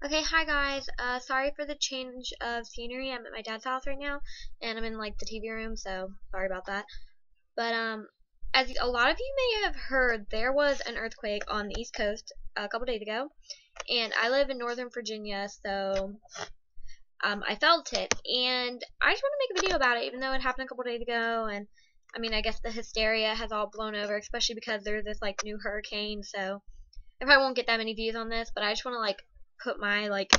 Okay, hi guys. Sorry for the change of scenery. I'm at my dad's house right now, and I'm in like the TV room, so sorry about that. But as a lot of you may have heard, there was an earthquake on the East Coast a couple days ago, and I live in Northern Virginia, so I felt it, and I just want to make a video about it, even though it happened a couple days ago, and I mean, I guess the hysteria has all blown over, especially because there's this like new hurricane, so I probably won't get that many views on this, but I just want to like put my like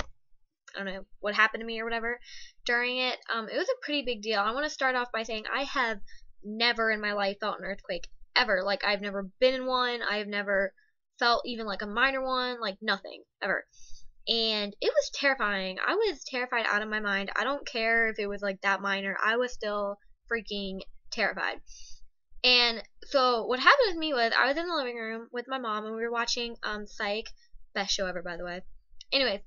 I don't know what happened to me or whatever during it. It was a pretty big deal. I want to start off by saying I have never in my life felt an earthquake ever. Like I've never been in one. I've never felt even like a minor one. Like nothing ever. And it was terrifying. I was terrified out of my mind. I don't care if it was like that minor. I was still freaking terrified. And so what happened with me was I was in the living room with my mom and we were watching Psych, best show ever by the way. Anyways,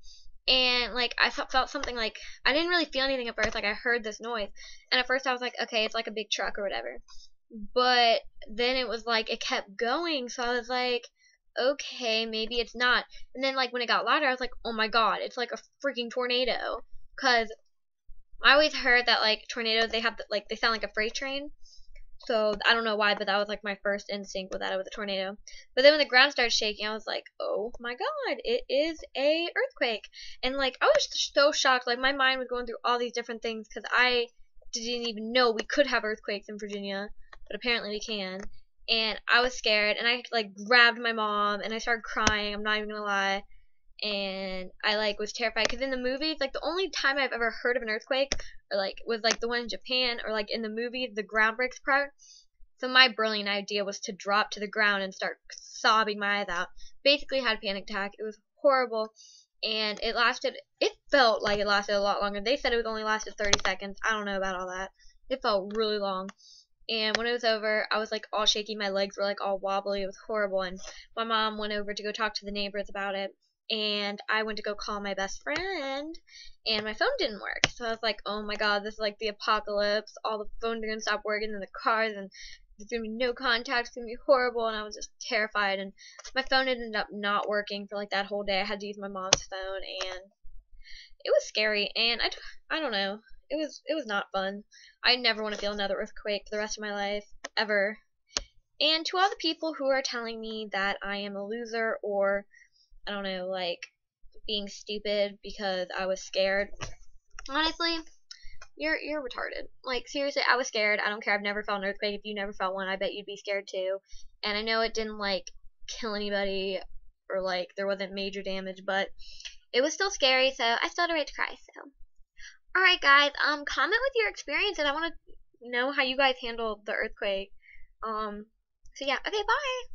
and like I felt something like I didn't really feel anything at first. Like I heard this noise, and at first I was like, okay, it's like a big truck or whatever. But then it was like it kept going, so I was like, okay, maybe it's not. And then like when it got louder, I was like, oh my god, it's like a freaking tornado. Cause I always heard that like tornadoes they have like they sound like a freight train. So I don't know why, but that was like my first instinct with that it was a tornado. But then when the ground started shaking, I was like, "Oh my God, it is a earthquake!" And like I was so shocked. Like my mind was going through all these different things because I didn't even know we could have earthquakes in Virginia, but apparently we can. And I was scared, and I like grabbed my mom and I started crying. I'm not even gonna lie. And I like was terrified because in the movies, like the only time I've ever heard of an earthquake or like was like the one in Japan or like in the movies the ground breaks apart. So my brilliant idea was to drop to the ground and start sobbing my eyes out. Basically had a panic attack. It was horrible, and it lasted. It felt like it lasted a lot longer. They said it was only lasted 30 seconds. I don't know about all that. It felt really long. And when it was over, I was like all shaky. My legs were like all wobbly. It was horrible. And my mom went over to go talk to the neighbors about it. And I went to go call my best friend, and my phone didn't work. So I was like, oh my god, this is like the apocalypse. All the phones are going to stop working in the cars, and there's going to be no contact. It's going to be horrible. And I was just terrified. And my phone ended up not working for like that whole day. I had to use my mom's phone, and it was scary. And I don't know. It was not fun. I never want to feel another earthquake for the rest of my life, ever. And to all the people who are telling me that I am a loser or I don't know, like being stupid because I was scared. Honestly, you're retarded. Like seriously, I was scared. I don't care. I've never felt an earthquake. If you never felt one, I bet you'd be scared too. And I know it didn't like kill anybody or like there wasn't major damage, but it was still scary. So I still had a right to cry. So, all right, guys. Comment with your experience, and I want to know how you guys handled the earthquake. So yeah. Okay. Bye.